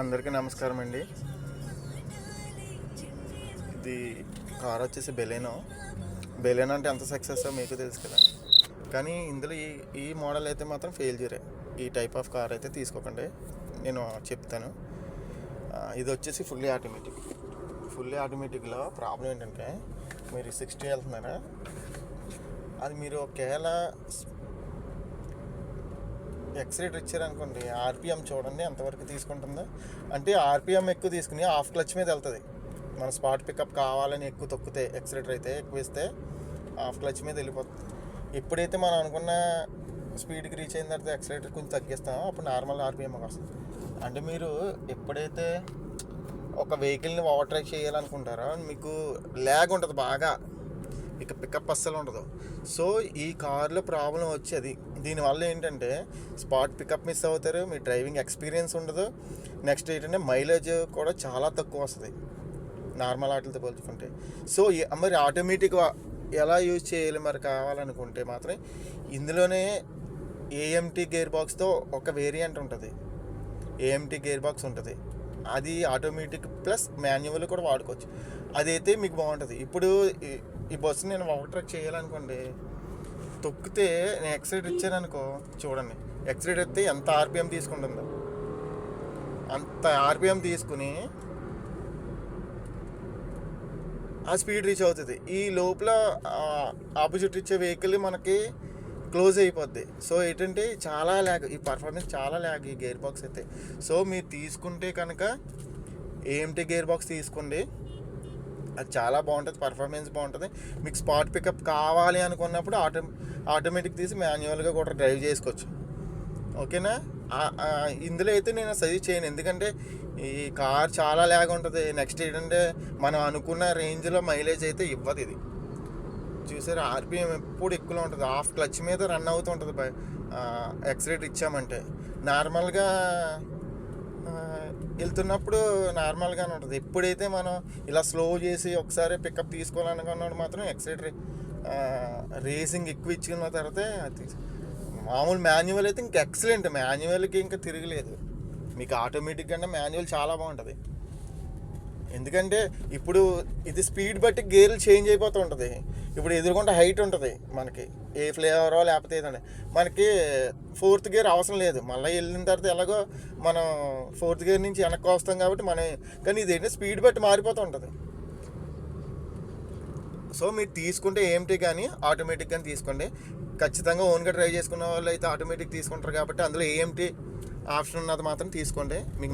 అందరికీ నమస్కారం అండి. ఇది కార్ వచ్చేసి బెలెనో అంటే ఎంత సక్సెస్ మీకు తెలుసు కదా. కానీ ఇందులో ఈ మోడల్ అయితే మాత్రం ఫెయిల్యూరే. ఈ టైప్ ఆఫ్ కార్ అయితే తీసుకోకండి, నేను చెప్తాను. ఇది వచ్చేసి ఫుల్లీ ఆటోమేటిక్లో ప్రాబ్లం ఏంటంటే, మీరు 60 వెళ్తున్నారా, అది మీరు ఒకవేళ ఎక్సలేటర్ ఇచ్చారనుకోండి, ఆర్పిఎం చూడండి ఎంతవరకు తీసుకుంటుందో. అంటే ఆర్పిఎం ఎక్కువ తీసుకుని హాఫ్ క్లచ్ మీద వెళ్తుంది. మన స్పాట్ పికప్ కావాలని ఎక్కువ తొక్కితే, ఎక్సలేటర్ అయితే ఎక్కువ ఇస్తే హాఫ్ క్లచ్ మీద వెళ్ళిపోతుంది. ఎప్పుడైతే మనం అనుకున్న స్పీడ్కి రీచ్ అయిన తర్వాత ఎక్సలేటర్ కొంచెం తగ్గిస్తామో అప్పుడు నార్మల్ ఆర్పిఎం వస్తుంది. అంటే మీరు ఎప్పుడైతే ఒక వెహికల్ని ఓవర్టేక్ చేయాలనుకుంటారో మీకు ల్యాగ్ ఉంటుంది బాగా, ఇక పికప్ అస్సలు ఉండదు. సో ఈ కార్లో ప్రాబ్లం వచ్చేది. దీనివల్ల ఏంటంటే స్పాట్ పికప్ మిస్ అవుతారు, మీ డ్రైవింగ్ ఎక్స్పీరియన్స్ ఉండదు. నెక్స్ట్ ఏంటంటే మైలేజ్ కూడా చాలా తక్కువ వస్తుంది నార్మల్ ఆటలతో పోల్చుకుంటే. సో మరి ఆటోమేటిక్ ఎలా యూజ్ చేయాలి మరి కావాలనుకుంటే మాత్రం ఇందులోనే ఏఎంటీ గేర్ బాక్స్తో ఒక వేరియంట్ ఉంటుంది. ఏఎంటీ గేర్ బాక్స్ ఉంటుంది, అది ఆటోమేటిక్ ప్లస్ మాన్యువల్ కూడా వాడుకోవచ్చు. అదైతే మీకు బాగుంటుంది. ఇప్పుడు ఈ బస్సు నేను ఓవర్టేక్ చేయాలనుకోండి, తొక్కితే నేను ఎక్సలేటర్ ఇచ్చాననుకో, చూడండి ఎక్సలేటర్ ఎత్తే ఎంత ఆర్పిఎం తీసుకుంటుందో, అంత ఆర్పిఎం తీసుకుని ఆ స్పీడ్ రీచ్ అవుతుంది. ఈ లోపల ఆపోజిట్ ఇచ్చే వెహికల్ మనకి క్లోజ్ అయిపోద్ది. సో ఏంటంటే చాలా ల్యాగ్, ఈ పర్ఫార్మెన్స్ చాలా ల్యాగ్ ఈ గేర్ బాక్స్ అయితే. సో మీరు తీసుకుంటే కనుక ఏఎంటీ గేర్ బాక్స్ తీసుకోండి, అది చాలా బాగుంటుంది, పర్ఫార్మెన్స్ బాగుంటుంది. మీకు స్పాట్ పికప్ కావాలి అనుకున్నప్పుడు ఆటోమేటిక్ తీసి మాన్యువల్గా కూడా డ్రైవ్ చేసుకోవచ్చు. ఓకేనా? ఇందులో అయితే నేను సజెస్ట్ చేయను, ఎందుకంటే ఈ కార్ చాలా ల్యాగ్ ఉంటుంది. నెక్స్ట్ ఏంటంటే మనం అనుకున్న రేంజ్లో మైలేజ్ అయితే ఇవ్వదు ఇది. చూసారా, ఆర్పిఎం ఎప్పుడు ఎక్కువ ఉంటుంది, హాఫ్ క్లచ్ మీద రన్ అవుతూ ఉంటుంది. ఎక్సలేటర్ ఇచ్చామంటే నార్మల్గా వెళ్తున్నప్పుడు నార్మల్గానే ఉంటుంది. ఎప్పుడైతే మనం ఇలా స్లో చేసి ఒకసారి పికప్ తీసుకోవాలనుకున్నప్పుడు మాత్రం ఎక్సలేటర్ రేసింగ్ ఎక్కువ ఇచ్చిన తర్వాత మామూలు మాన్యువల్ అయితే ఇంకా ఎక్సలెంట్, మాన్యువల్కి ఇంకా తిరగలేదు. మీకు ఆటోమేటిక్ కన్నా మాన్యువల్ చాలా బాగుంటుంది. ఎందుకంటే ఇప్పుడు ఇది స్పీడ్ బట్టి గేర్లు చేంజ్ అయిపోతూ ఉంటుంది. ఇప్పుడు ఎదురుకుంటే హైట్ ఉంటుంది మనకి, ఏ ఫ్లేవరో లేకపోతే ఏదండి, మనకి 4th గేర్ అవసరం లేదు. మళ్ళీ వెళ్ళిన తర్వాత ఎలాగో మనం 4th గేర్ నుంచి వెనక్కి వస్తాం కాబట్టి మనం, కానీ ఇదేంటి స్పీడ్ బట్టి మారిపోతూ ఉంటుంది. సో మీరు తీసుకుంటే ఏమిటి కానీ ఆటోమేటిక్ కానీ తీసుకోండి. ఖచ్చితంగా ఓన్గా డ్రైవ్ చేసుకున్న వాళ్ళు అయితే ఆటోమేటిక్ తీసుకుంటారు కాబట్టి అందులో ఏఎంటీ ఆప్షన్ ఉన్నది మాత్రం తీసుకోండి. మీకు